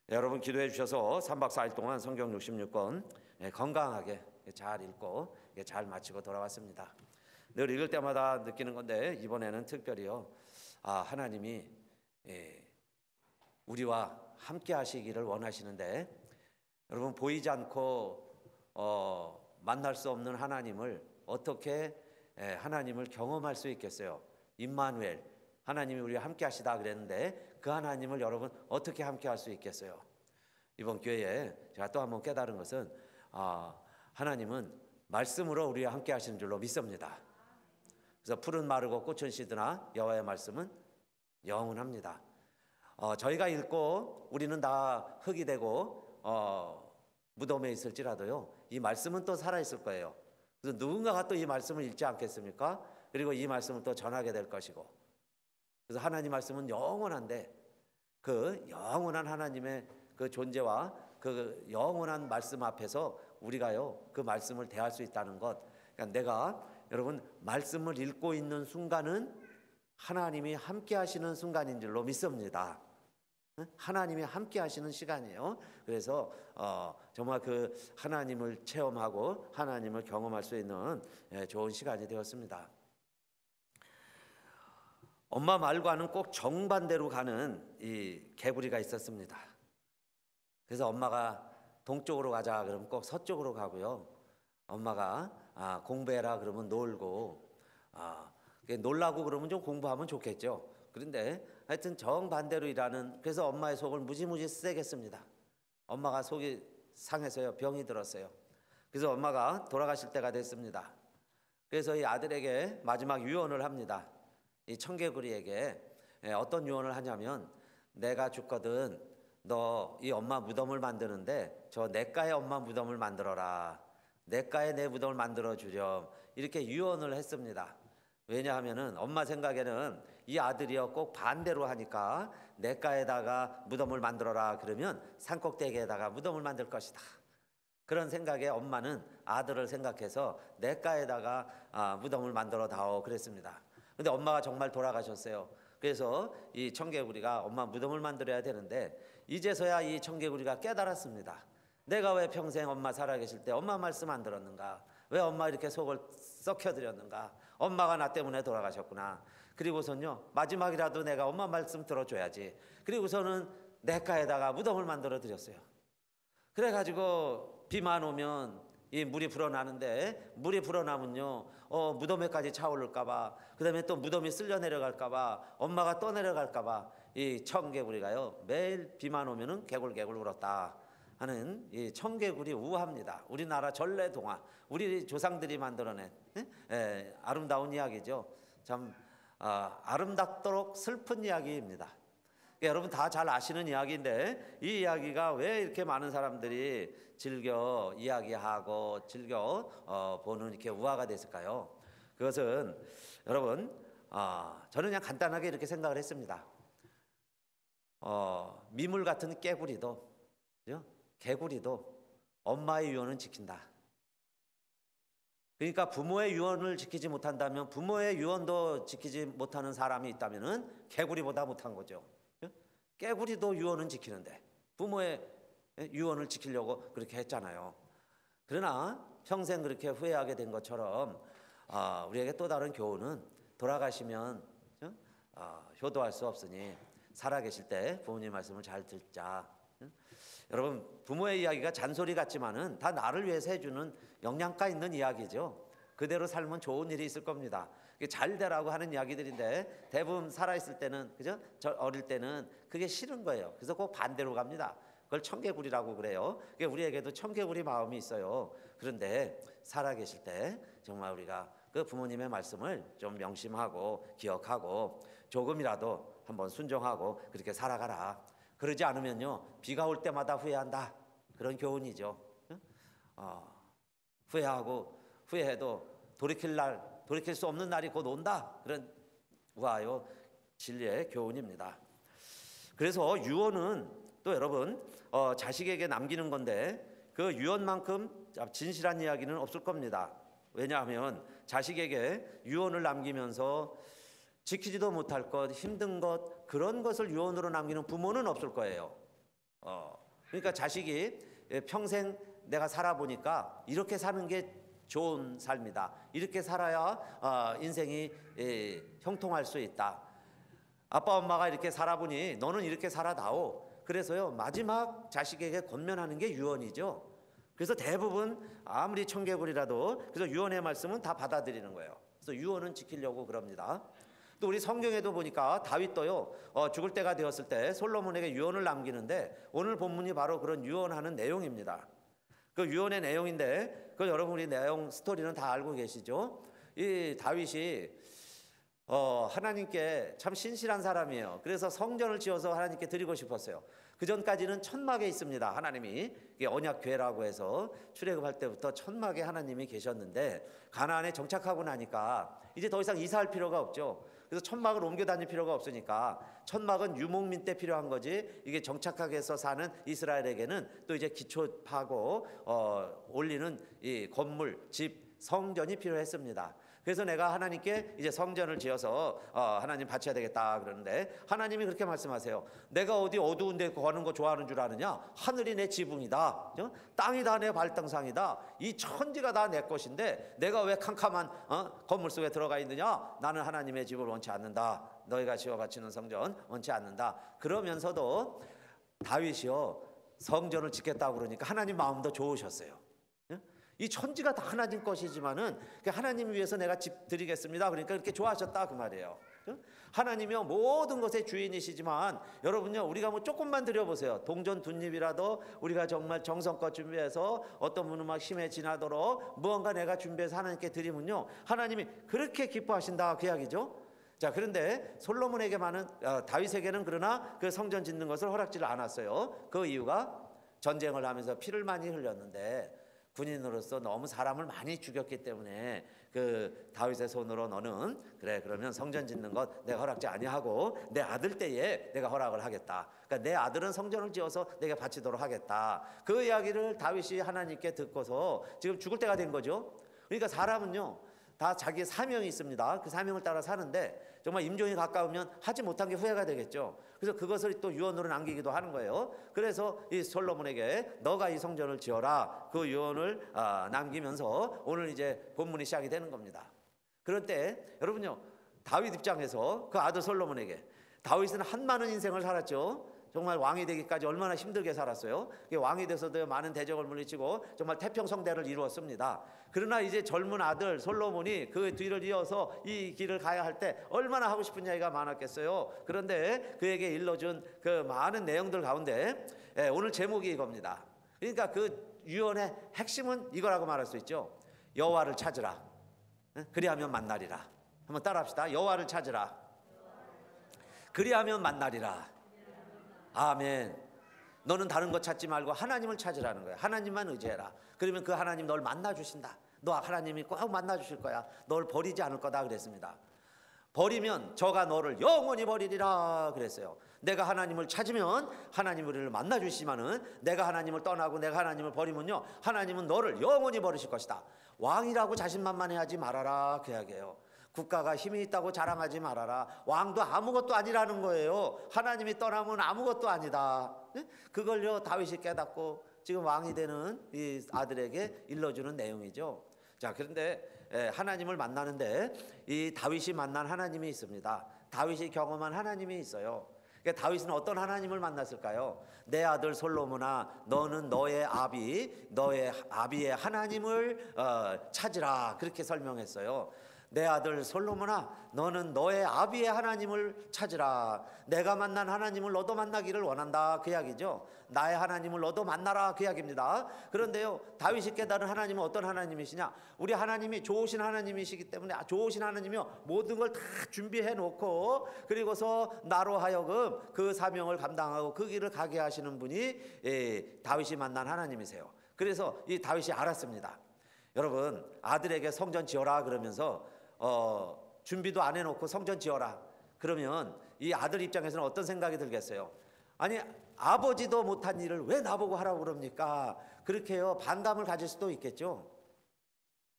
여러분 기도해 주셔서 3박 4일 동안 성경 66권 건강하게 잘 읽고 잘 마치고 돌아왔습니다. 늘 읽을 때마다 느끼는 건데 이번에는 특별히요. 하나님이 우리와 함께 하시기를 원하시는데, 여러분 보이지 않고 만날 수 없는 하나님을 어떻게 하나님을 경험할 수 있겠어요? 임마누엘, 하나님이 우리와 함께 하시다 그랬는데 그 하나님을 여러분 어떻게 함께 할 수 있겠어요? 이번 기회에 제가 또 한번 깨달은 것은 하나님은 말씀으로 우리와 함께 하시는 줄로 믿습니다. 그래서 풀은 마르고 꽃은 시드나 여호와의 말씀은 영원합니다. 저희가 읽고 우리는 다 흙이 되고 무덤에 있을지라도요, 이 말씀은 또 살아있을 거예요. 그래서 누군가가 또 이 말씀을 읽지 않겠습니까? 그리고 이 말씀을 또 전하게 될 것이고, 그래서 하나님 말씀은 영원한데 그 영원한 하나님의 그 존재와 그 영원한 말씀 앞에서 우리가요 그 말씀을 대할 수 있다는 것, 그러니까 내가 여러분 말씀을 읽고 있는 순간은 하나님이 함께 하시는 순간인 줄로 믿습니다. 하나님이 함께 하시는 시간이에요. 그래서 정말 그 하나님을 체험하고 하나님을 경험할 수 있는 좋은 시간이 되었습니다. 엄마 말과는 꼭 정반대로 가는 이 개구리가 있었습니다. 그래서 엄마가 동쪽으로 가자 그러면 꼭 서쪽으로 가고요. 엄마가 공부해라 그러면 놀고, 놀라고 그러면 좀 공부하면 좋겠죠. 그런데 하여튼 정반대로 일하는, 그래서 엄마의 속을 무지무지 세게 씁니다. 엄마가 속이 상해서요 병이 들었어요. 그래서 엄마가 돌아가실 때가 됐습니다. 그래서 이 아들에게 마지막 유언을 합니다. 이 청개구리에게 어떤 유언을 하냐면, 내가 죽거든 너 이 엄마 무덤을 만드는데 저 내과의 엄마 무덤을 만들어라. 내과의 내 무덤을 만들어 주렴. 이렇게 유언을 했습니다. 왜냐하면은 엄마 생각에는 이 아들이요 꼭 반대로 하니까 내과에다가 무덤을 만들어라 그러면 산꼭대기에다가 무덤을 만들 것이다. 그런 생각에 엄마는 아들을 생각해서 내과에다가 무덤을 만들어 다오 그랬습니다. 근데 엄마가 정말 돌아가셨어요. 그래서 이 청개구리가 엄마 무덤을 만들어야 되는데 이제서야 이 청개구리가 깨달았습니다. 내가 왜 평생 엄마 살아계실 때 엄마 말씀 안 들었는가? 왜 엄마 이렇게 속을 썩혀드렸는가? 엄마가 나 때문에 돌아가셨구나. 그리고선요 마지막이라도 내가 엄마 말씀 들어줘야지. 그리고서는 내과에다가 무덤을 만들어 드렸어요. 그래가지고 비만 오면 이 물이 불어나는데, 물이 불어나면요 무덤에까지 차오를까봐, 그 다음에 또 무덤이 쓸려 내려갈까봐, 엄마가 떠내려갈까봐 이 청개구리가요 매일 비만 오면은 개굴개굴 울었다 하는 이 청개구리 우화입니다. 우리나라 전래동화, 우리 조상들이 만들어낸 아름다운 이야기죠. 참 아름답도록 슬픈 이야기입니다. 여러분 다 잘 아시는 이야기인데 이 이야기가 왜 이렇게 많은 사람들이 즐겨 이야기하고 즐겨 보는 이렇게 우화가 됐을까요? 그것은 여러분 저는 그냥 간단하게 이렇게 생각을 했습니다. 미물 같은 개구리도 엄마의 유언은 지킨다. 그러니까 부모의 유언을 지키지 못한다면, 부모의 유언도 지키지 못하는 사람이 있다면은 개구리보다 못한 거죠. 깨구리도 유언은 지키는데 부모의 유언을 지키려고 그렇게 했잖아요. 그러나 평생 그렇게 후회하게 된 것처럼 우리에게 또 다른 교훈은, 돌아가시면 효도할 수 없으니 살아계실 때 부모님 말씀을 잘 듣자. 여러분 부모의 이야기가 잔소리 같지만은 다 나를 위해서 해주는 영양가 있는 이야기죠. 그대로 살면 좋은 일이 있을 겁니다. 잘 되라고 하는 이야기들인데 대부분 살아있을 때는, 그죠? 저 어릴 때는 그게 싫은 거예요. 그래서 꼭 반대로 갑니다. 그걸 청개구리라고 그래요. 우리에게도 청개구리 마음이 있어요. 그런데 살아계실 때 정말 우리가 그 부모님의 말씀을 좀 명심하고 기억하고 조금이라도 한번 순종하고 그렇게 살아가라. 그러지 않으면요 비가 올 때마다 후회한다. 그런 교훈이죠. 후회해도 돌이킬 수 없는 날이 곧 온다. 그런 우아요 진리의 교훈입니다. 그래서 유언은 또 여러분 자식에게 남기는 건데 그 유언만큼 진실한 이야기는 없을 겁니다. 왜냐하면 자식에게 유언을 남기면서 지키지도 못할 것, 힘든 것, 그런 것을 유언으로 남기는 부모는 없을 거예요. 그러니까 자식이 평생 내가 살아보니까 이렇게 사는 게 좋은 삶이다. 이렇게 살아야 인생이 형통할 수 있다. 아빠 엄마가 이렇게 살아보니 너는 이렇게 살아다오. 그래서요 마지막 자식에게 권면하는 게 유언이죠. 그래서 대부분 아무리 청개구리라도 그래서 유언의 말씀은 다 받아들이는 거예요. 그래서 유언은 지키려고 그럽니다. 또 우리 성경에도 보니까 다윗도요 죽을 때가 되었을 때 솔로몬에게 유언을 남기는데 오늘 본문이 바로 그런 유언하는 내용입니다. 그 유언의 내용인데 그 여러분 우리 내용 스토리는 다 알고 계시죠? 이 다윗이 하나님께 참 신실한 사람이에요. 그래서 성전을 지어서 하나님께 드리고 싶었어요. 그 전까지는 천막에 있습니다. 하나님이 언약궤라고 해서 출애굽할 때부터 천막에 하나님이 계셨는데 가나안에 정착하고 나니까 이제 더 이상 이사할 필요가 없죠. 그래서 천막을 옮겨 다닐 필요가 없으니까 천막은 유목민 때 필요한 거지 이게 정착하게 해서 사는 이스라엘에게는 또 이제 기초 파고 올리는 이 건물, 집, 성전이 필요했습니다. 그래서 내가 하나님께 이제 성전을 지어서 하나님 바쳐야 되겠다 그러는데 하나님이 그렇게 말씀하세요. 내가 어디 어두운 데 거는 거 좋아하는 줄 아느냐? 하늘이 내 지붕이다. 땅이 다 내 발등상이다. 이 천지가 다 내 것인데 내가 왜 캄캄한 건물 속에 들어가 있느냐? 나는 하나님의 집을 원치 않는다. 너희가 지어 바치는 성전 원치 않는다. 그러면서도 다윗이요 성전을 짓겠다고 그러니까 하나님 마음도 좋으셨어요. 이 천지가 다 하나님 것이지만은 하나님 위해서 내가 집 드리겠습니다. 그러니까 그렇게 좋아하셨다 그 말이에요. 하나님이요 모든 것의 주인이시지만 여러분요 우리가 뭐 조금만 드려보세요. 동전 둔입이라도 우리가 정말 정성껏 준비해서 어떤 분은 막 힘에 지나도록 무언가 내가 준비해서 하나님께 드리면요 하나님이 그렇게 기뻐하신다 그 이야기죠. 자 그런데 솔로몬에게만은 다윗에게는 그러나 그 성전 짓는 것을 허락지를 않았어요. 그 이유가 전쟁을 하면서 피를 많이 흘렸는데 군인으로서 너무 사람을 많이 죽였기 때문에 그 다윗의 손으로 너는 그래 그러면 성전 짓는 것 내가 허락지 아니하고 내 아들 때에 내가 허락을 하겠다. 그러니까 내 아들은 성전을 지어서 내가 바치도록 하겠다. 그 이야기를 다윗이 하나님께 듣고서 지금 죽을 때가 된 거죠. 그러니까 사람은요 다 자기의 사명이 있습니다. 그 사명을 따라 사는데 정말 임종이 가까우면 하지 못한 게 후회가 되겠죠. 그래서 그것을 또 유언으로 남기기도 하는 거예요. 그래서 이 솔로몬에게 너가 이 성전을 지어라 그 유언을 남기면서 오늘 이제 본문이 시작이 되는 겁니다. 그럴 때 여러분요 다윗 입장에서 그 아들 솔로몬에게 다윗은 한많은 인생을 살았죠. 정말 왕이 되기까지 얼마나 힘들게 살았어요. 왕이 돼서도 많은 대적을 물리치고 정말 태평성대를 이루었습니다. 그러나 이제 젊은 아들 솔로몬이 그 뒤를 이어서 이 길을 가야 할 때 얼마나 하고 싶은 이야기가 많았겠어요. 그런데 그에게 일러준 그 많은 내용들 가운데 오늘 제목이 이겁니다. 그러니까 그 유언의 핵심은 이거라고 말할 수 있죠. 여호와를 찾으라. 그리하면 만나리라. 한번 따라합시다. 여호와를 찾으라. 그리하면 만나리라. 아멘. 너는 다른 것 찾지 말고 하나님을 찾으라는 거야. 하나님만 의지해라. 그러면 그 하나님 널 만나 주신다. 너 하나님이 꼭 만나 주실 거야. 널 버리지 않을 거다 그랬습니다. 버리면 저가 너를 영원히 버리리라 그랬어요. 내가 하나님을 찾으면 하나님 우리를 만나 주시지만은 내가 하나님을 떠나고 내가 하나님을 버리면요 하나님은 너를 영원히 버리실 것이다. 왕이라고 자신만만해하지 말아라 그 이야기예요. 국가가 힘이 있다고 자랑하지 말아라. 왕도 아무것도 아니라는 거예요. 하나님이 떠나면 아무것도 아니다. 그걸요 다윗이 깨닫고 지금 왕이 되는 이 아들에게 일러주는 내용이죠. 자 그런데 하나님을 만나는데 이 다윗이 만난 하나님이 있습니다. 다윗이 경험한 하나님이 있어요. 그러니까 다윗은 어떤 하나님을 만났을까요? 내 아들 솔로몬아 너는 너의 아비의 하나님을 찾으라 그렇게 설명했어요. 내 아들 솔로몬아 너는 너의 아비의 하나님을 찾으라. 내가 만난 하나님을 너도 만나기를 원한다 그 이야기죠. 나의 하나님을 너도 만나라 그 이야기입니다. 그런데요 다윗이 깨달은 하나님은 어떤 하나님이시냐? 우리 하나님이 좋으신 하나님이시기 때문에 좋으신 하나님이요 모든 걸 다 준비해 놓고 그리고서 나로 하여금 그 사명을 감당하고 그 길을 가게 하시는 분이 다윗이 만난 하나님이세요. 그래서 이 다윗이 알았습니다. 여러분 아들에게 성전 지어라 그러면서 준비도 안 해놓고 성전 지어라 그러면 이 아들 입장에서는 어떤 생각이 들겠어요? 아니 아버지도 못한 일을 왜 나보고 하라고 그럽니까? 그렇게요 반감을 가질 수도 있겠죠.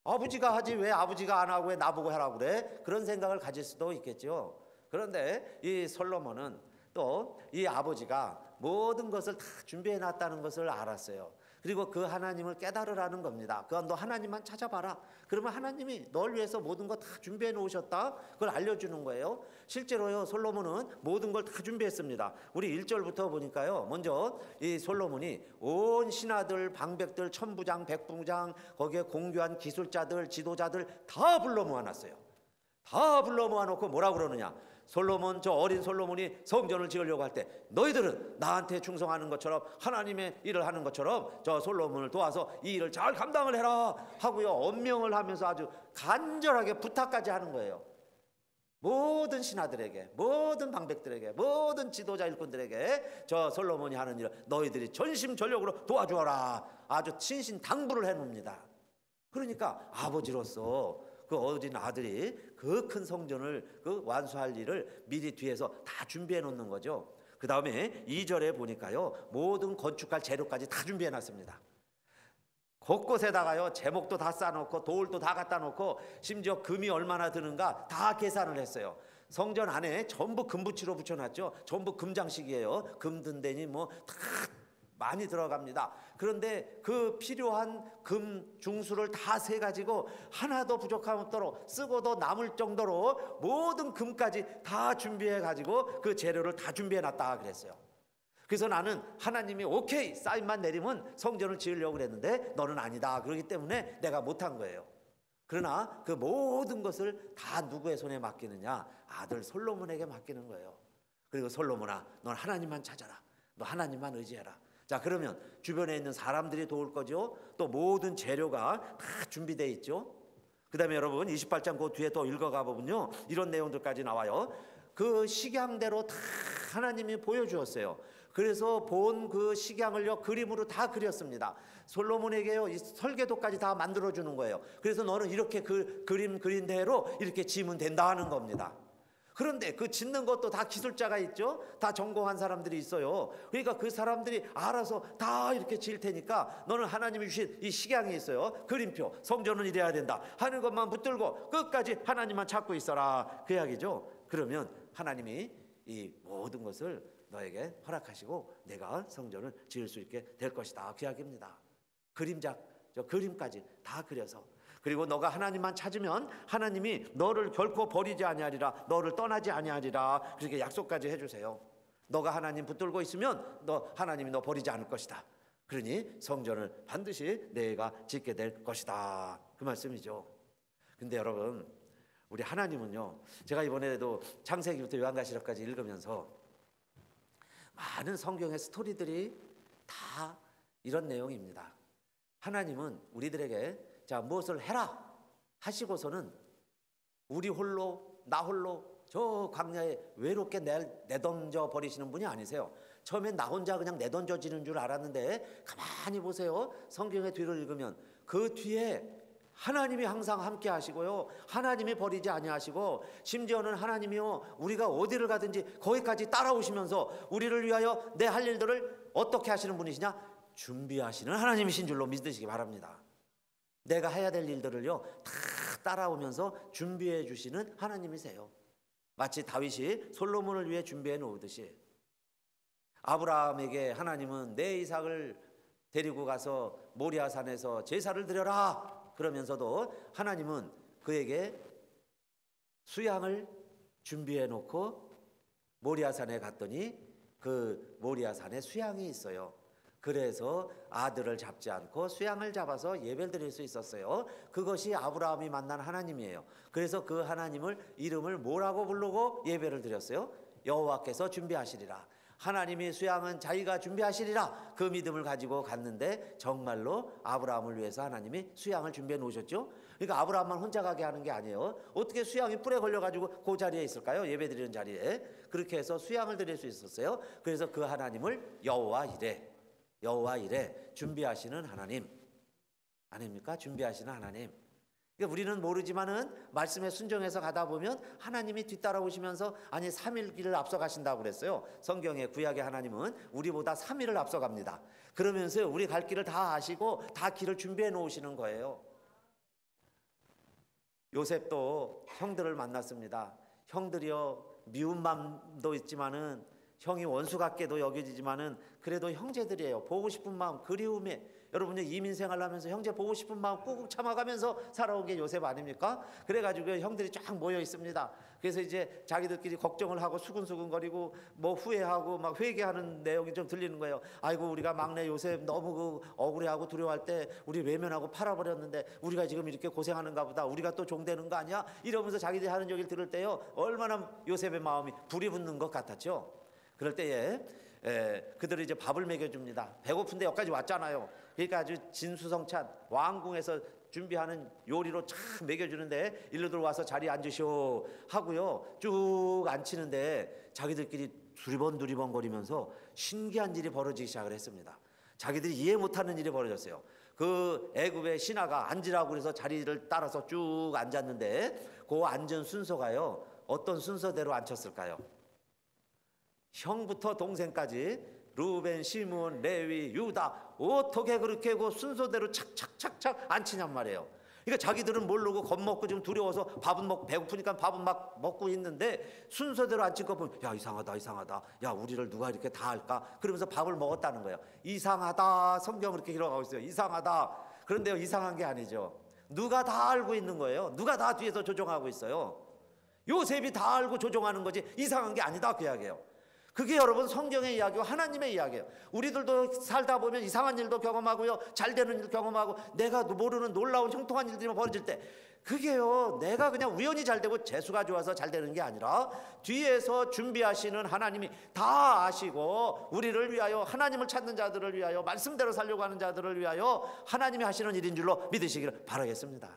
아버지가 하지 왜 아버지가 안 하고 왜 나보고 하라고 그래? 그런 생각을 가질 수도 있겠죠. 그런데 이 솔로몬은 또 이 아버지가 모든 것을 다 준비해 놨다는 것을 알았어요. 그리고 그 하나님을 깨달으라는 겁니다. 그건 너 하나님만 찾아봐라. 그러면 하나님이 널 위해서 모든 거 다 준비해 놓으셨다. 그걸 알려주는 거예요. 실제로요, 솔로몬은 모든 걸 다 준비했습니다. 우리 1절부터 보니까요, 먼저 이 솔로몬이 온 신하들, 방백들, 천부장, 백부장, 거기에 공교한 기술자들, 지도자들 다 불러 모아놨어요. 다 불러 모아놓고 뭐라고 그러느냐? 솔로몬, 저 어린 솔로몬이 성전을 지으려고 할 때 너희들은 나한테 충성하는 것처럼 하나님의 일을 하는 것처럼 저 솔로몬을 도와서 이 일을 잘 감당을 해라 하고요, 엄명을 하면서 아주 간절하게 부탁까지 하는 거예요. 모든 신하들에게, 모든 방백들에게, 모든 지도자 일꾼들에게 저 솔로몬이 하는 일을 너희들이 전심전력으로 도와주어라. 아주 신신당부를 해놓습니다. 그러니까 아버지로서 그 어린 아들이 그 큰 성전을 그 완수할 일을 미리 뒤에서 다 준비해 놓는 거죠. 그 다음에 2절에 보니까요, 모든 건축할 재료까지 다 준비해 놨습니다. 곳곳에다가요, 제목도 다 쌓아놓고 돌도 다 갖다 놓고 심지어 금이 얼마나 드는가 다 계산을 했어요. 성전 안에 전부 금붙이로 붙여놨죠. 전부 금장식이에요. 금 든데니 뭐 다 많이 들어갑니다. 그런데 그 필요한 금 중수를 다 세가지고 하나도 부족함없도록 쓰고도 남을 정도로 모든 금까지 다 준비해가지고 그 재료를 다 준비해놨다 그랬어요. 그래서 나는 하나님이 오케이 사인만 내리면 성전을 지으려고 그랬는데 너는 아니다 그러기 때문에 내가 못한 거예요. 그러나 그 모든 것을 다 누구의 손에 맡기느냐? 아들 솔로몬에게 맡기는 거예요. 그리고 솔로몬아, 넌 하나님만 찾아라. 너 하나님만 의지해라. 자, 그러면 주변에 있는 사람들이 도울 거죠. 또 모든 재료가 다 준비되어 있죠. 그 다음에 여러분 28장 그 뒤에 또 읽어가 보면요, 이런 내용들까지 나와요. 그 식양대로 다 하나님이 보여주었어요. 그래서 본 그 식양을요, 그림으로 다 그렸습니다. 솔로몬에게요, 이 설계도까지 다 만들어주는 거예요. 그래서 너는 이렇게 그 그림 그린 대로 이렇게 지으면 된다 하는 겁니다. 그런데 그 짓는 것도 다 기술자가 있죠. 다 전공한 사람들이 있어요. 그러니까 그 사람들이 알아서 다 이렇게 지을 테니까 너는 하나님이 주신 이 식양이 있어요. 그림표, 성전은 이래야 된다 하는 것만 붙들고 끝까지 하나님만 찾고 있어라 그 이야기죠. 그러면 하나님이 이 모든 것을 너에게 허락하시고 내가 성전을 지을 수 있게 될 것이다 그 이야기입니다. 그림작, 저 그림까지 다 그려서, 그리고 너가 하나님만 찾으면 하나님이 너를 결코 버리지 아니하리라, 너를 떠나지 아니하리라 그렇게 약속까지 해주세요. 너가 하나님 붙들고 있으면 하나님이 너 버리지 않을 것이다. 그러니 성전을 반드시 내가 짓게 될 것이다 그 말씀이죠. 근데 여러분, 우리 하나님은요, 제가 이번에도 창세기부터 요한계시록까지 읽으면서 많은 성경의 스토리들이 다 이런 내용입니다. 하나님은 우리들에게 자, 무엇을 해라 하시고서는 우리 홀로, 나 홀로 저 광야에 외롭게 내던져 버리시는 분이 아니세요. 처음엔 나 혼자 그냥 내던져지는 줄 알았는데 가만히 보세요. 성경의 뒤를 읽으면 그 뒤에 하나님이 항상 함께 하시고요, 하나님이 버리지 아니하시고, 심지어는 하나님이요, 우리가 어디를 가든지 거기까지 따라오시면서 우리를 위하여 내 할 일들을 어떻게 하시는 분이시냐? 준비하시는 하나님이신 줄로 믿으시기 바랍니다. 내가 해야 될 일들을요 다 따라오면서 준비해 주시는 하나님이세요. 마치 다윗이 솔로몬을 위해 준비해 놓듯이 아브라함에게 하나님은 내 이삭을 데리고 가서 모리아산에서 제사를 드려라 그러면서도 하나님은 그에게 수양을 준비해 놓고 모리아산에 갔더니 그 모리아산에 수양이 있어요. 그래서 아들을 잡지 않고 수양을 잡아서 예배를 드릴 수 있었어요. 그것이 아브라함이 만난 하나님이에요. 그래서 그 하나님을 이름을 뭐라고 부르고 예배를 드렸어요? 여호와께서 준비하시리라. 하나님이 수양은 자기가 준비하시리라 그 믿음을 가지고 갔는데 정말로 아브라함을 위해서 하나님이 수양을 준비해 놓으셨죠. 그러니까 아브라함만 혼자 가게 하는 게 아니에요. 어떻게 수양이 뿔에 걸려가지고 그 자리에 있을까요? 예배 드리는 자리에. 그렇게 해서 수양을 드릴 수 있었어요. 그래서 그 하나님을 여호와 이레 준비하시는 하나님 아닙니까? 준비하시는 하나님. 그러니까 우리는 모르지만은 말씀에 순종해서 가다 보면 하나님이 뒤따라오시면서 아니 3일길을 앞서가신다고 그랬어요. 성경의 구약의 하나님은 우리보다 3일을 앞서갑니다. 그러면서 우리 갈 길을 다 아시고 다 길을 준비해 놓으시는 거예요. 요셉도 형들을 만났습니다. 형들이요, 미운 마음도 있지만은 형이 원수 같게도 여겨지지만은 그래도 형제들이에요. 보고 싶은 마음, 그리움에 여러분이 이민 생활하면서 형제 보고 싶은 마음 꾹꾹 참아가면서 살아온 게 요셉 아닙니까? 그래가지고 형들이 쫙 모여 있습니다. 그래서 이제 자기들끼리 걱정을 하고 수근수근거리고 뭐 후회하고 막 회개하는 내용이 좀 들리는 거예요. 아이고 우리가 막내 요셉 너무 그 억울해하고 두려워할 때 우리 외면하고 팔아버렸는데 우리가 지금 이렇게 고생하는가 보다. 우리가 또 종되는 거 아니야? 이러면서 자기들이 하는 얘기를 들을 때요, 얼마나 요셉의 마음이 불이 붙는 것 같았죠. 그럴 때에 그들이 이제 밥을 먹여줍니다. 배고픈데 여기까지 왔잖아요. 그러니까 아주 진수성찬 왕궁에서 준비하는 요리로 참 먹여주는데 일로들 와서 자리에 앉으시오 하고요, 쭉 앉히는데 자기들끼리 두리번 거리면서 신기한 일이 벌어지기 시작을 했습니다. 자기들이 이해 못하는 일이 벌어졌어요. 그 애굽의 신하가 앉으라고 해서 자리를 따라서 쭉 앉았는데 그 앉은 순서가요, 어떤 순서대로 앉혔을까요? 형부터 동생까지 루벤, 시므온, 레위, 유다 어떻게 그렇게 그 순서대로 착착착착 앉히냔 말이에요. 그러니까 자기들은 모르고 겁먹고 좀 두려워서 밥은 먹고 배고프니까 밥은 막 먹고 있는데 순서대로 앉힌 거 보면 야 이상하다 야 우리를 누가 이렇게 다 할까 그러면서 밥을 먹었다는 거예요. 이상하다, 성경 그렇게 기록하고 있어요. 이상하다. 그런데요, 이상한 게 아니죠. 누가 다 알고 있는 거예요. 누가 다 뒤에서 조종하고 있어요. 요셉이 다 알고 조종하는 거지 이상한 게 아니다 그 이야기예요. 그게 여러분 성경의 이야기고 하나님의 이야기예요. 우리들도 살다 보면 이상한 일도 경험하고요, 잘 되는 일도 경험하고, 내가 모르는 놀라운 형통한 일들이 벌어질 때 그게요, 내가 그냥 우연히 잘 되고 재수가 좋아서 잘 되는 게 아니라 뒤에서 준비하시는 하나님이 다 아시고 우리를 위하여, 하나님을 찾는 자들을 위하여, 말씀대로 살려고 하는 자들을 위하여 하나님이 하시는 일인 줄로 믿으시기를 바라겠습니다.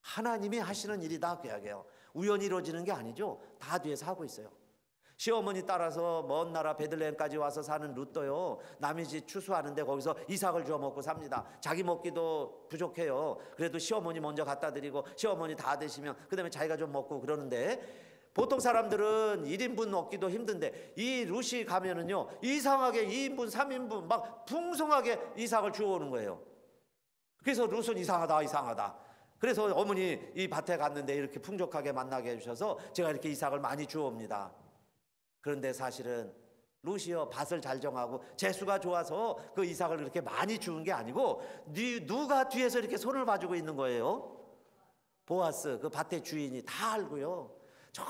하나님이 하시는 일이다 그 이야기예요. 우연히 이루어지는 게 아니죠. 다 뒤에서 하고 있어요. 시어머니 따라서 먼 나라 베들레헴까지 와서 사는 룻도요, 남의 집 추수하는데 거기서 이삭을 주워 먹고 삽니다. 자기 먹기도 부족해요. 그래도 시어머니 먼저 갖다 드리고 시어머니 다 드시면 그 다음에 자기가 좀 먹고 그러는데, 보통 사람들은 1인분 먹기도 힘든데 이 룻이 가면은요 이상하게 2인분 3인분 막 풍성하게 이삭을 주워오는 거예요. 그래서 룻은 이상하다. 그래서 어머니 이 밭에 갔는데 이렇게 풍족하게 만나게 해주셔서 제가 이렇게 이삭을 많이 주워옵니다. 그런데 사실은 룻이요, 밭을 잘 정하고 재수가 좋아서 그 이삭을 그렇게 많이 주운 게 아니고 누가 뒤에서 이렇게 손을 봐주고 있는 거예요? 보아스, 그 밭의 주인이 다 알고요. 저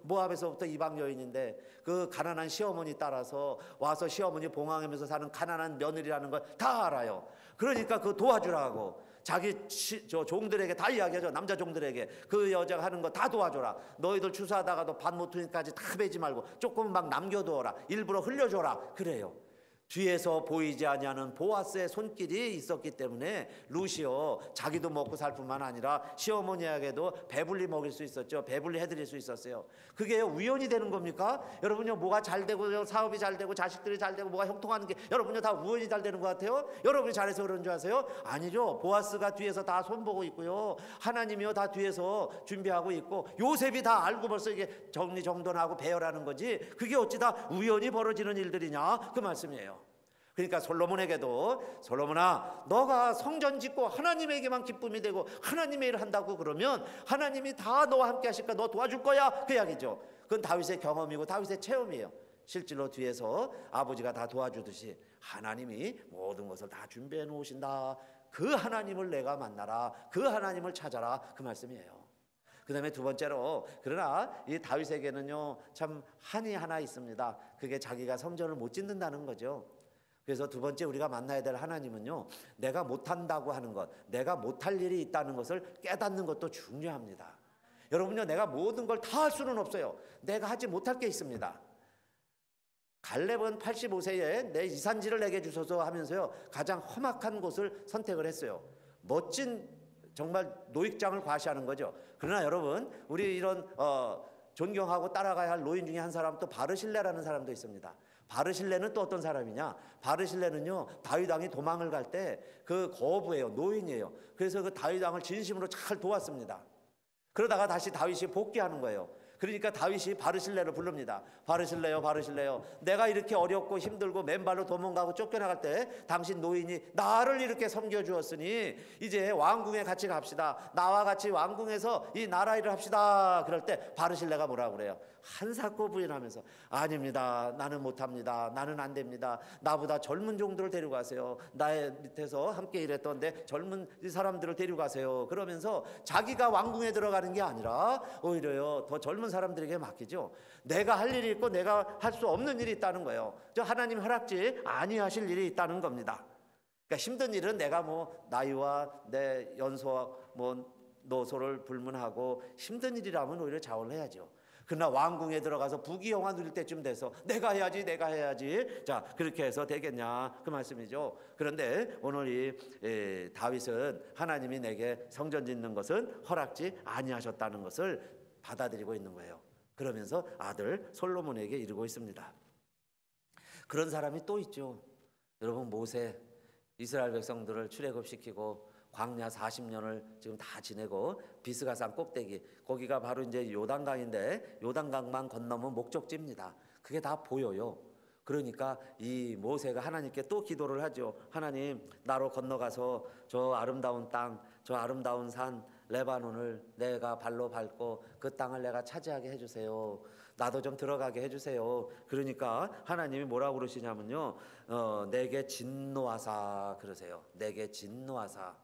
모압에서부터 이방 여인인데 그 가난한 시어머니 따라서 와서 시어머니 봉황하면서 사는 가난한 며느리라는 걸 다 알아요. 그러니까 그 도와주라고 자기 저 종들에게 다 이야기하죠. 남자 종들에게 그 여자가 하는 거 다 도와줘라. 너희들 추수하다가도 밥 모퉁이까지 다 베지 말고 조금 막 남겨두어라. 일부러 흘려줘라. 그래요. 뒤에서 보이지 아니하는 보아스의 손길이 있었기 때문에 룻이요, 자기도 먹고 살 뿐만 아니라 시어머니에게도 배불리 먹일 수 있었죠. 배불리 해드릴 수 있었어요. 그게 우연이 되는 겁니까? 여러분요, 뭐가 잘 되고 사업이 잘 되고 자식들이 잘 되고 뭐가 형통하는 게 여러분요 다 우연이 잘 되는 것 같아요? 여러분이 잘해서 그런 줄 아세요? 아니죠. 보아스가 뒤에서 다 손보고 있고요, 하나님이요 다 뒤에서 준비하고 있고, 요셉이 다 알고 벌써 이게 정리정돈하고 배열하는 거지 그게 어찌 다 우연히 벌어지는 일들이냐 그 말씀이에요. 그러니까 솔로몬에게도, 솔로몬아 너가 성전 짓고 하나님에게만 기쁨이 되고 하나님의 일을 한다고 그러면 하나님이 다 너와 함께 하실까, 너 도와줄 거야 그 이야기죠. 그건 다윗의 경험이고 다윗의 체험이에요. 실제로 뒤에서 아버지가 다 도와주듯이 하나님이 모든 것을 다 준비해 놓으신다. 그 하나님을 내가 만나라, 그 하나님을 찾아라 그 말씀이에요. 그 다음에 두 번째로, 그러나 이 다윗에게는요 참 한이 하나 있습니다. 그게 자기가 성전을 못 짓는다는 거죠. 그래서 두 번째 우리가 만나야 될 하나님은요, 내가 못한다고 하는 것, 내가 못할 일이 있다는 것을 깨닫는 것도 중요합니다. 여러분요, 내가 모든 걸 다 할 수는 없어요. 내가 하지 못할 게 있습니다. 갈렙은 85세에 내 이산지를 내게 주소서 하면서요 가장 험악한 곳을 선택을 했어요. 멋진 정말 노익장을 과시하는 거죠. 그러나 여러분, 우리 이런 존경하고 따라가야 할 노인 중에 한 사람, 또 바르실레라는 사람도 있습니다. 바르실레는 또 어떤 사람이냐? 바르실레는요 다윗 왕이 도망을 갈 때 그 거부예요. 노인이에요. 그래서 그 다윗 왕을 진심으로 잘 도왔습니다. 그러다가 다시 다윗이 복귀하는 거예요. 그러니까 다윗이 바르실레를 부릅니다. 바르실레요, 내가 이렇게 어렵고 힘들고 맨발로 도망가고 쫓겨나갈 때 당신 노인이 나를 이렇게 섬겨주었으니 이제 왕궁에 같이 갑시다. 나와 같이 왕궁에서 이 나라 일을 합시다. 그럴 때 바르실레가 뭐라고 그래요? 한사코 부인하면서 아닙니다. 나는 못합니다. 나는 안 됩니다. 나보다 젊은 종들을 데리고 가세요. 나의 밑에서 함께 일했던데 젊은 사람들을 데리고 가세요. 그러면서 자기가 왕궁에 들어가는 게 아니라 오히려요 더 젊은 사람들에게 맡기죠. 내가 할 일이 있고 내가 할 수 없는 일이 있다는 거예요. 저 하나님 허락지 아니하실 일이 있다는 겁니다. 그러니까 힘든 일은 내가 뭐 나이와 내 연소와 뭐 노소를 불문하고 힘든 일이라면 오히려 자원을 해야죠. 그러나 왕궁에 들어가서 부귀영화 누릴 때쯤 돼서 내가 해야지 자 그렇게 해서 되겠냐 그 말씀이죠. 그런데 오늘 이 다윗은 하나님이 내게 성전 짓는 것은 허락지 아니하셨다는 것을 받아들이고 있는 거예요. 그러면서 아들 솔로몬에게 이르고 있습니다. 그런 사람이 또 있죠. 여러분 모세 이스라엘 백성들을 출애굽시키고 광야 40년을 지금 다 지내고 비스가산 꼭대기 거기가 바로 이제 요단강인데 요단강만 건너면 목적지입니다. 그게 다 보여요. 그러니까 이 모세가 하나님께 또 기도를 하죠. 하나님 나로 건너가서 저 아름다운 땅, 저 아름다운 산 레바논을 내가 발로 밟고 그 땅을 내가 차지하게 해주세요. 나도 좀 들어가게 해주세요. 그러니까 하나님이 뭐라고 그러시냐면요 내게 진노하사 그러세요. 내게 진노하사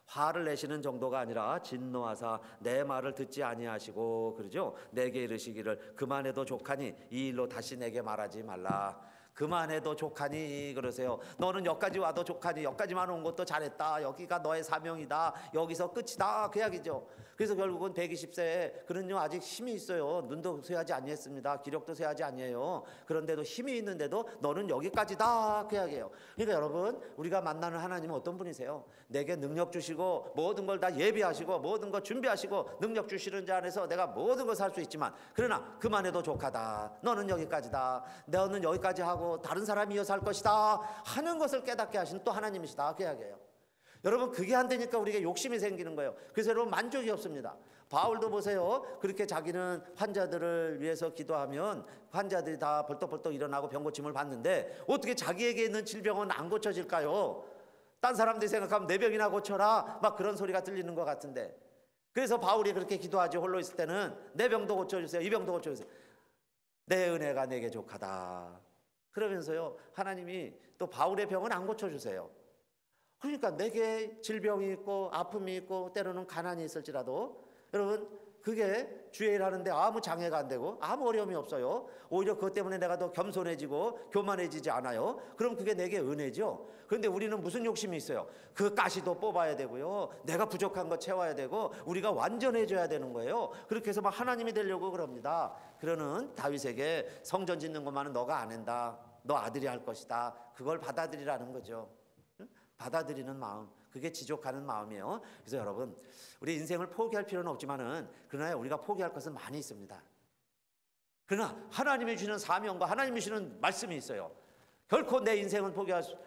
화를 내시는 정도가 아니라 진노하사 내 말을 듣지 아니하시고 그러죠. 내게 이르시기를 그만해도 족하니 이 일로 다시 내게 말하지 말라. 그만해도 족하니 그러세요. 너는 여기까지 와도 족하니 여기까지만 온 것도 잘했다. 여기가 너의 사명이다. 여기서 끝이다. 그 이야기죠. 그래서 결국은 120세에 그는요 아직 힘이 있어요. 눈도 쇠하지 아니했습니다. 기력도 쇠하지 아니에요. 그런데도 힘이 있는데도 너는 여기까지다. 그 이야기예요. 그러니까 여러분 우리가 만나는 하나님은 어떤 분이세요? 내게 능력 주시고 모든 걸 다 예비하시고 모든 걸 준비하시고 능력 주시는 자 안에서 내가 모든 걸 살 수 있지만 그러나 그만해도 족하다. 너는 여기까지다. 너는 여기까지 하고 다른 사람이 이어서 할 것이다 하는 것을 깨닫게 하시는 또 하나님이시다. 그 이야기예요. 여러분 그게 안 되니까 우리에게 욕심이 생기는 거예요. 그래서 여러분 만족이 없습니다. 바울도 보세요. 그렇게 자기는 환자들을 위해서 기도하면 환자들이 다 벌떡벌떡 일어나고 병 고침을 받는데 어떻게 자기에게 있는 질병은 안 고쳐질까요? 딴 사람들이 생각하면 내 병이나 고쳐라 막 그런 소리가 들리는 것 같은데 그래서 바울이 그렇게 기도하죠. 홀로 있을 때는 내 병도 고쳐주세요. 이 병도 고쳐주세요. 내 은혜가 내게 족하다. 그러면서요 하나님이 또 바울의 병은 안 고쳐주세요. 그러니까 내게 질병이 있고 아픔이 있고 때로는 가난이 있을지라도 여러분 그게 주의 일 하는데 아무 장애가 안 되고 아무 어려움이 없어요. 오히려 그것 때문에 내가 더 겸손해지고 교만해지지 않아요. 그럼 그게 내게 은혜죠. 그런데 우리는 무슨 욕심이 있어요? 그 가시도 뽑아야 되고요. 내가 부족한 거 채워야 되고 우리가 완전해져야 되는 거예요. 그렇게 해서 막 하나님이 되려고 그럽니다. 그러는 다윗에게 성전 짓는 것만은 너가 안 한다. 너 아들이 할 것이다. 그걸 받아들이라는 거죠. 받아들이는 마음, 그게 지족하는 마음이에요. 그래서 여러분 우리 인생을 포기할 필요는 없지만은 그러나 우리가 포기할 것은 많이 있습니다. 그러나 하나님이 주시는 사명과 하나님이 주시는 말씀이 있어요. 결코 내 인생은 포기할 수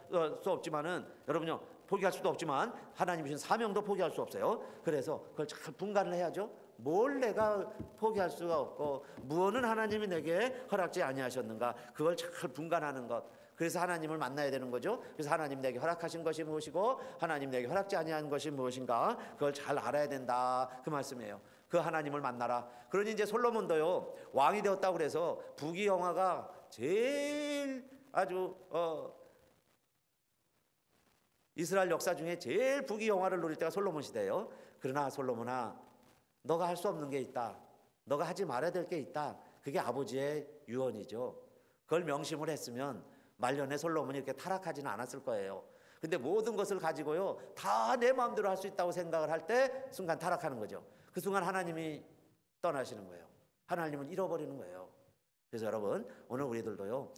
없지만은 여러분요 포기할 수도 없지만 하나님이 주신 사명도 포기할 수 없어요. 그래서 그걸 잘 분간을 해야죠. 뭘 내가 포기할 수가 없고 무엇은 하나님이 내게 허락지 아니하셨는가 그걸 잘 분간하는 것. 그래서 하나님을 만나야 되는 거죠. 그래서 하나님 내게 허락하신 것이 무엇이고 하나님 내게 허락지 아니한 것이 무엇인가 그걸 잘 알아야 된다 그 말씀이에요. 그 하나님을 만나라. 그러니 이제 솔로몬도요 왕이 되었다고 그래서 부귀영화가 제일 아주 이스라엘 역사 중에 제일 부귀영화를 누릴 때가 솔로몬 시대예요. 그러나 솔로몬아 너가 할 수 없는 게 있다. 너가 하지 말아야 될 게 있다. 그게 아버지의 유언이죠. 그걸 명심을 했으면 말년에 솔로몬이 이렇게 타락하지는 않았을 거예요. 근데 모든 것을 가지고요 다 내 마음대로 할 수 있다고 생각을 할 때 순간 타락하는 거죠. 그 순간 하나님이 떠나시는 거예요. 하나님을 잃어버리는 거예요. 그래서 여러분 오늘 우리들도요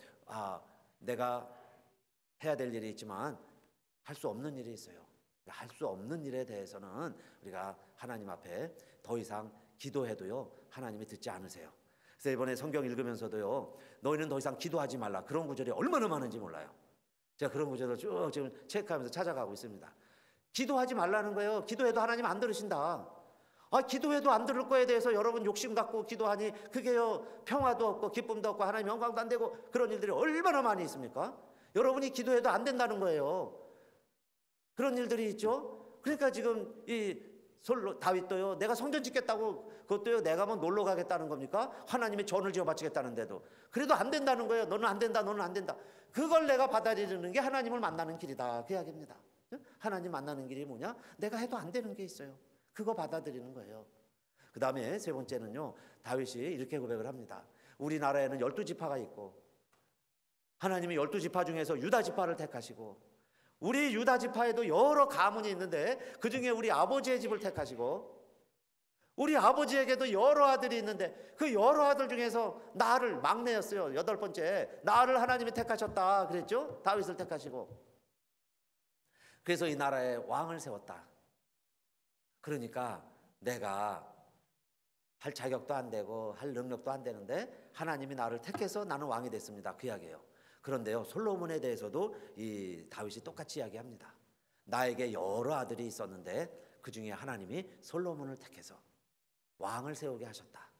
내가 해야 될 일이 있지만 할 수 없는 일이 있어요. 할 수 없는 일에 대해서는 우리가 하나님 앞에 더 이상 기도해도요 하나님이 듣지 않으세요. 그래서 이번에 성경 읽으면서도요 너희는 더 이상 기도하지 말라 그런 구절이 얼마나 많은지 몰라요. 제가 그런 구절을 쭉 지금 체크하면서 찾아가고 있습니다. 기도하지 말라는 거예요. 기도해도 하나님 안 들으신다. 기도해도 안 들을 거에 대해서 여러분 욕심 갖고 기도하니 그게요 평화도 없고 기쁨도 없고 하나님 영광도 안 되고 그런 일들이 얼마나 많이 있습니까? 여러분이 기도해도 안 된다는 거예요. 그런 일들이 있죠. 그러니까 지금 이 다윗도요, 내가 성전 짓겠다고, 그것도요 내가 뭐 놀러 가겠다는 겁니까? 하나님의 전을 지어 바치겠다는데도 그래도 안 된다는 거예요. 너는 안 된다, 너는 안 된다. 그걸 내가 받아들이는 게 하나님을 만나는 길이다, 그 이야기입니다. 하나님 만나는 길이 뭐냐? 내가 해도 안 되는 게 있어요. 그거 받아들이는 거예요. 그 다음에 세 번째는요, 다윗이 이렇게 고백을 합니다. 우리나라에는 12지파가 있고 하나님이 12지파 중에서 유다지파를 택하시고, 우리 유다지파에도 여러 가문이 있는데 그 중에 우리 아버지의 집을 택하시고, 우리 아버지에게도 여러 아들이 있는데 그 여러 아들 중에서 나를, 막내였어요, 8번째, 나를 하나님이 택하셨다 그랬죠. 다윗을 택하시고, 그래서 이 나라에 왕을 세웠다. 그러니까 내가 할 자격도 안 되고 할 능력도 안 되는데 하나님이 나를 택해서 나는 왕이 됐습니다, 그 이야기예요. 그런데요, 솔로몬에 대해서도 이 다윗이 똑같이 이야기합니다. 나에게 여러 아들이 있었는데 그 중에 하나님이 솔로몬을 택해서 왕을 세우게 하셨다.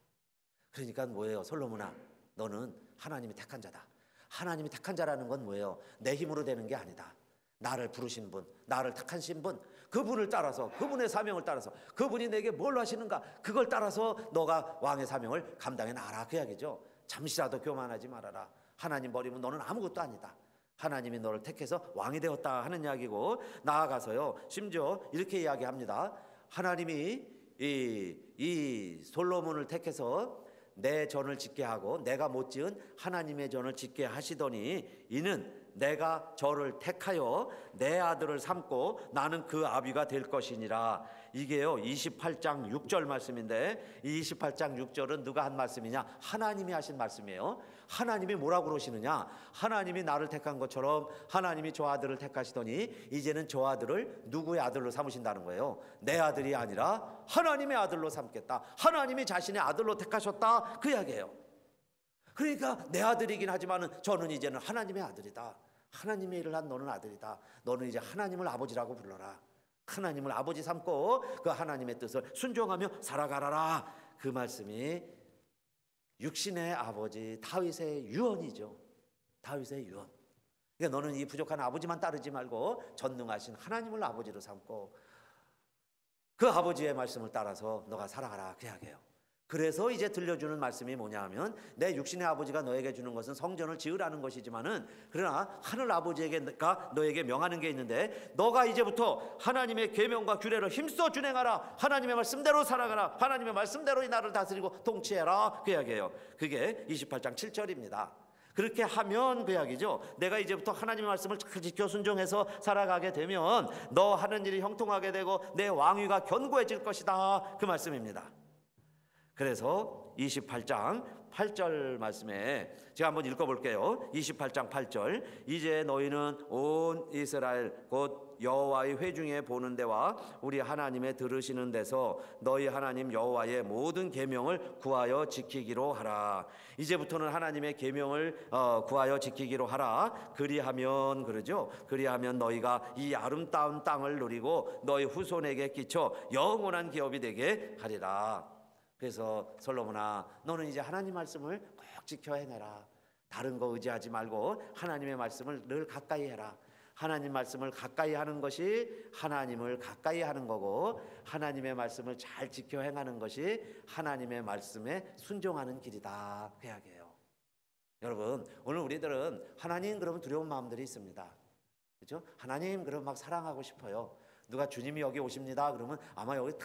그러니까 뭐예요? 솔로몬아, 너는 하나님이 택한 자다. 하나님이 택한 자라는 건 뭐예요? 내 힘으로 되는 게 아니다. 나를 부르신 분, 나를 택하신 분, 그분을 따라서, 그분의 사명을 따라서, 그분이 내게 뭘 하시는가, 그걸 따라서 너가 왕의 사명을 감당해 나가라, 그 이야기죠. 잠시라도 교만하지 말아라. 하나님 버리면 너는 아무것도 아니다. 하나님이 너를 택해서 왕이 되었다 하는 이야기고, 나아가서요 심지어 이렇게 이야기합니다. 하나님이 이 솔로몬을 택해서 내 전을 짓게 하고 내가 못 지은 하나님의 전을 짓게 하시더니 이는 내가 저를 택하여 내 아들을 삼고 나는 그 아비가 될 것이니라. 이게요 28장 6절 말씀인데, 이 28장 6절은 누가 한 말씀이냐? 하나님이 하신 말씀이에요. 하나님이 뭐라고 그러시느냐? 하나님이 나를 택한 것처럼 하나님이 저 아들을 택하시더니 이제는 저 아들을 누구의 아들로 삼으신다는 거예요. 내 아들이 아니라 하나님의 아들로 삼겠다. 하나님이 자신의 아들로 택하셨다, 그 이야기예요. 그러니까 내 아들이긴 하지만 저는 이제는 하나님의 아들이다. 하나님의 일을 한 너는 아들이다. 너는 이제 하나님을 아버지라고 불러라. 하나님을 아버지 삼고 그 하나님의 뜻을 순종하며 살아가라라. 그 말씀이 육신의 아버지 다윗의 유언이죠. 다윗의 유언. 그러니까 너는 이 부족한 아버지만 따르지 말고 전능하신 하나님을 아버지로 삼고 그 아버지의 말씀을 따라서 너가 살아가라, 그 이야기예요. 그래서 이제 들려주는 말씀이 뭐냐 하면, 내 육신의 아버지가 너에게 주는 것은 성전을 지으라는 것이지만은, 그러나 하늘 아버지가 너에게 명하는 게 있는데, 너가 이제부터 하나님의 계명과 규례를 힘써 준행하라. 하나님의 말씀대로 살아가라. 하나님의 말씀대로 이 나라를 다스리고 통치해라, 그 이야기예요. 그게 28장 7절입니다. 그렇게 하면 그 이야기죠. 내가 이제부터 하나님의 말씀을 잘 지켜 순종해서 살아가게 되면 너 하는 일이 형통하게 되고 내 왕위가 견고해질 것이다, 그 말씀입니다. 그래서 28장 8절 말씀에 제가 한번 읽어볼게요. 28장 8절. 이제 너희는 온 이스라엘 곧 여호와의 회중에 보는 데와 우리 하나님의 들으시는 데서 너희 하나님 여호와의 모든 계명을 구하여 지키기로 하라. 이제부터는 하나님의 계명을 구하여 지키기로 하라. 그리하면, 그러죠, 그리하면 너희가 이 아름다운 땅을 누리고 너희 후손에게 끼쳐 영원한 기업이 되게 하리라. 그래서 솔로몬아, 너는 이제 하나님 말씀을 꼭 지켜 해내라. 다른 거 의지하지 말고 하나님의 말씀을 늘 가까이 해라. 하나님 말씀을 가까이 하는 것이 하나님을 가까이 하는 거고, 하나님의 말씀을 잘 지켜 행하는 것이 하나님의 말씀에 순종하는 길이다, 그 이야기예요. 여러분, 오늘 우리들은 하나님 그러면 두려운 마음들이 있습니다. 그렇죠? 하나님 그러면 막 사랑하고 싶어요. 누가 주님이 여기 오십니다 그러면 아마 여기 다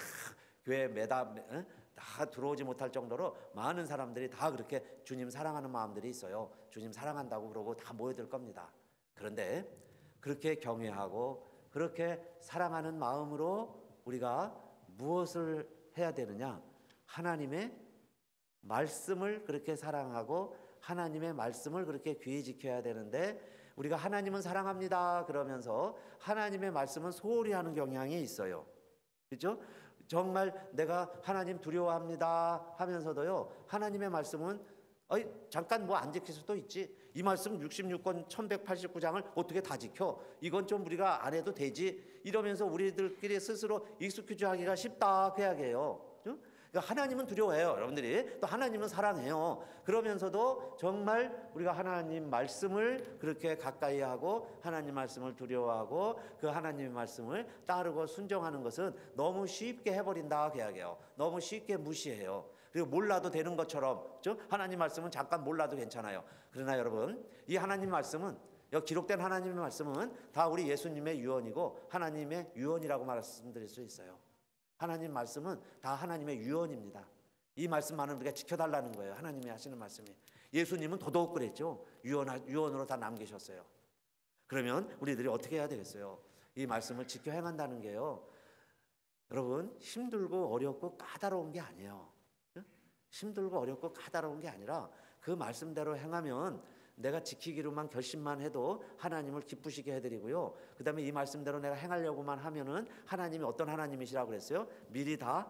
교회 다 들어오지 못할 정도로 많은 사람들이 다 그렇게 주님 사랑하는 마음들이 있어요. 주님 사랑한다고 그러고 다 모여들 겁니다. 그런데 그렇게 경외하고 그렇게 사랑하는 마음으로 우리가 무엇을 해야 되느냐? 하나님의 말씀을 그렇게 사랑하고 하나님의 말씀을 그렇게 귀히 지켜야 되는데, 우리가 하나님은 사랑합니다 그러면서 하나님의 말씀은 소홀히 하는 경향이 있어요. 그렇죠? 정말 내가 하나님 두려워합니다 하면서도요, 하나님의 말씀은 잠깐 뭐 안 지킬 수도 있지. 이 말씀 66권 1189장을 어떻게 다 지켜? 이건 좀 우리가 안 해도 되지. 이러면서 우리들끼리 스스로 익숙해지기가 쉽다, 그 이야기예요. 그러니까 하나님은 두려워해요. 여러분들이 또 하나님은 사랑해요. 그러면서도 정말 우리가 하나님 말씀을 그렇게 가까이 하고 하나님 말씀을 두려워하고 그 하나님의 말씀을 따르고 순종하는 것은 너무 쉽게 해버린다 그 이야기예요. 너무 쉽게 무시해요. 그리고 몰라도 되는 것처럼, 그렇죠? 하나님 말씀은 잠깐 몰라도 괜찮아요. 그러나 여러분, 이 하나님 말씀은, 여기 기록된 하나님의 말씀은 다 우리 예수님의 유언이고 하나님의 유언이라고 말씀드릴 수 있어요. 하나님 말씀은 다 하나님의 유언입니다. 이 말씀만은 우리가 지켜달라는 거예요. 하나님이 하시는 말씀이. 예수님은 더더욱 그랬죠. 유언으로 다 남기셨어요. 그러면 우리들이 어떻게 해야 되겠어요? 이 말씀을 지켜 행한다는 게요, 여러분, 힘들고 어렵고 까다로운 게 아니에요. 힘들고 어렵고 까다로운 게 아니라 그 말씀대로 행하면 내가 지키기로만 결심만 해도 하나님을 기쁘시게 해드리고요, 그 다음에 이 말씀대로 내가 행하려고만 하면은 하나님이 어떤 하나님이시라고 그랬어요? 미리 다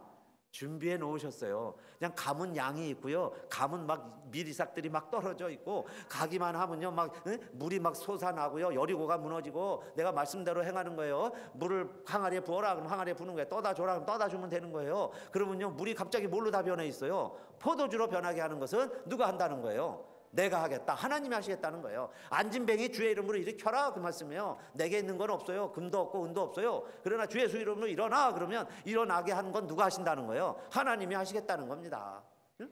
준비해 놓으셨어요. 그냥 감은 양이 있고요, 감은 막 미리삭들이 막 떨어져 있고, 가기만 하면요 막 물이 막 솟아나고요, 여리고가 무너지고, 내가 말씀대로 행하는 거예요. 물을 항아리에 부어라 그러면 항아리에 부는 거예요. 떠다 줘라 그러면 떠다 주면 되는 거예요. 그러면요 물이 갑자기 뭘로 다 변해 있어요? 포도주로 변하게 하는 것은 누가 한다는 거예요? 내가 하겠다. 하나님이 하시겠다는 거예요. 앉은 뱅이 주의 이름으로 일으켜라 그 말씀이에요. 내게 있는 건 없어요. 금도 없고 은도 없어요. 그러나 주의 예수 이름으로 일어나 그러면 일어나게 하는 건 누가 하신다는 거예요? 하나님이 하시겠다는 겁니다. 응?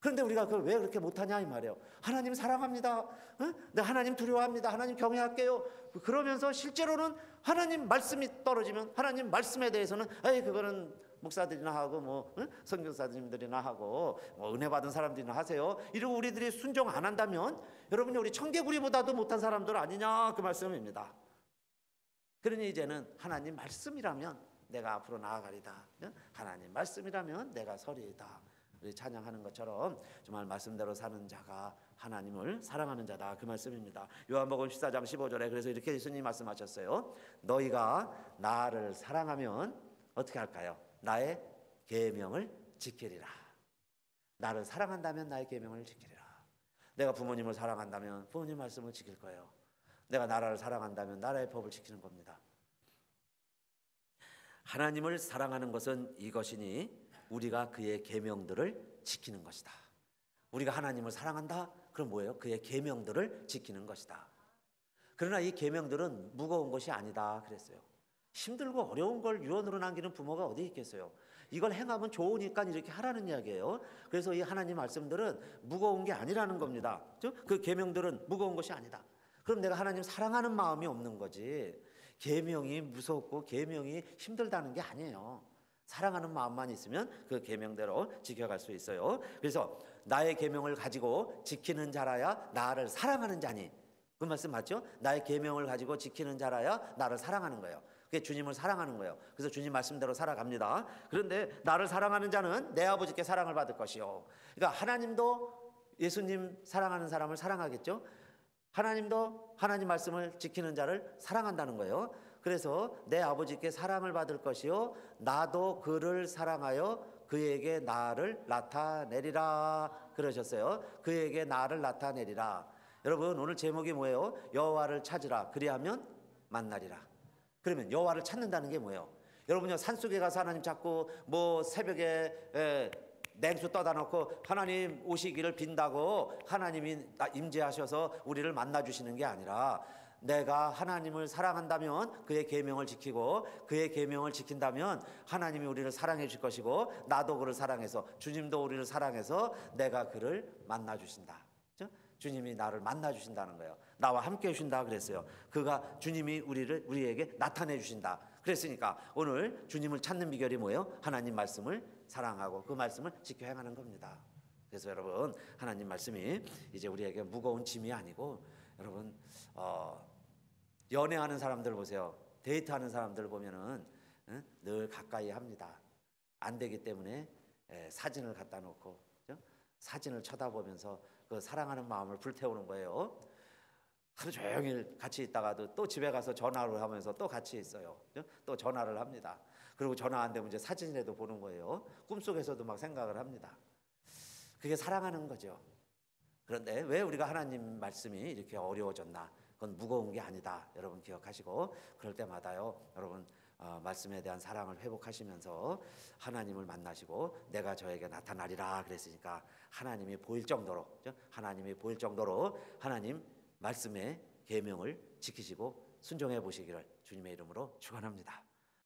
그런데 우리가 그걸 왜 그렇게 못하냐 이 말이에요. 하나님 사랑합니다. 응? 네, 하나님 두려워합니다. 하나님 경외할게요. 그러면서 실제로는 하나님 말씀이 떨어지면 하나님 말씀에 대해서는 에이 그거는 목사들이나 하고 선교사님들이나 하고 은혜 받은 사람들이나 하세요. 이러고 우리들이 순종 안 한다면 여러분이 우리 청개구리보다도 못한 사람들 아니냐 그 말씀입니다. 그러니 이제는 하나님 말씀이라면 내가 앞으로 나아가리다. 하나님 말씀이라면 내가 서리이다. 우리 찬양하는 것처럼 정말 말씀대로 사는 자가 하나님을 사랑하는 자다 그 말씀입니다. 요한복음 14장 15절에 그래서 이렇게 예수님이 말씀하셨어요. 너희가 나를 사랑하면 어떻게 할까요? 나의 계명을 지키리라. 나를 사랑한다면 나의 계명을 지키리라. 내가 부모님을 사랑한다면 부모님 말씀을 지킬 거예요. 내가 나라를 사랑한다면 나라의 법을 지키는 겁니다. 하나님을 사랑하는 것은 이것이니 우리가 그의 계명들을 지키는 것이다. 우리가 하나님을 사랑한다? 그럼 뭐예요? 그의 계명들을 지키는 것이다. 그러나 이 계명들은 무거운 것이 아니다 그랬어요. 힘들고 어려운 걸 유언으로 남기는 부모가 어디 있겠어요? 이걸 행하면 좋으니까 이렇게 하라는 이야기예요. 그래서 이 하나님 말씀들은 무거운 게 아니라는 겁니다. 그 계명들은 무거운 것이 아니다. 그럼 내가 하나님 사랑하는 마음이 없는 거지. 계명이 무섭고 계명이 힘들다는 게 아니에요. 사랑하는 마음만 있으면 그 계명대로 지켜갈 수 있어요. 그래서 나의 계명을 가지고 지키는 자라야 나를 사랑하는 자니, 그 말씀 맞죠? 나의 계명을 가지고 지키는 자라야 나를 사랑하는 거예요. 그게 주님을 사랑하는 거예요. 그래서 주님 말씀대로 살아갑니다. 그런데 나를 사랑하는 자는 내 아버지께 사랑을 받을 것이요. 그러니까 하나님도 예수님 사랑하는 사람을 사랑하겠죠. 하나님도 하나님 말씀을 지키는 자를 사랑한다는 거예요. 그래서 내 아버지께 사랑을 받을 것이요 나도 그를 사랑하여 그에게 나를 나타내리라 그러셨어요. 그에게 나를 나타내리라. 여러분 오늘 제목이 뭐예요? 여호와를 찾으라 그리하면 만나리라. 그러면 여호와를 찾는다는 게 뭐예요? 여러분요 산속에 가서 하나님 찾고 뭐 새벽에 냉수 떠다 놓고 하나님 오시기를 빈다고 하나님이 임재하셔서 우리를 만나 주시는 게 아니라, 내가 하나님을 사랑한다면 그의 계명을 지키고 그의 계명을 지킨다면 하나님이 우리를 사랑해 주실 것이고, 나도 그를 사랑해서 주님도 우리를 사랑해서 내가 그를 만나 주신다. 주님이 나를 만나 주신다는 거예요. 나와 함께 해주신다 그랬어요. 그가 주님이 우리에게 나타내 주신다 그랬으니까 오늘 주님을 찾는 비결이 뭐예요? 하나님 말씀을 사랑하고 그 말씀을 지켜 행하는 겁니다. 그래서 여러분 하나님 말씀이 이제 우리에게 무거운 짐이 아니고, 여러분 연애하는 사람들 보세요. 데이트하는 사람들 보면은 늘 가까이 합니다. 안 되기 때문에 사진을 갖다 놓고 사진을 쳐다보면서 그 사랑하는 마음을 불태우는 거예요. 하루 종일 같이 있다가도 또 집에 가서 전화를 하면서 또 같이 있어요. 또 전화를 합니다. 그리고 전화 안 되면 이제 사진이라도 보는 거예요. 꿈속에서도 막 생각을 합니다. 그게 사랑하는 거죠. 그런데 왜 우리가 하나님 말씀이 이렇게 어려워졌나? 그건 무거운 게 아니다. 여러분 기억하시고, 그럴 때마다요 여러분 말씀에 대한 사랑을 회복하시면서 하나님을 만나시고 내가 저에게 나타나리라 그랬으니까 하나님이 보일 정도로, 그죠? 하나님이 보일 정도로 하나님 말씀의 계명을 지키시고 순종해 보시기를 주님의 이름으로 축원합니다.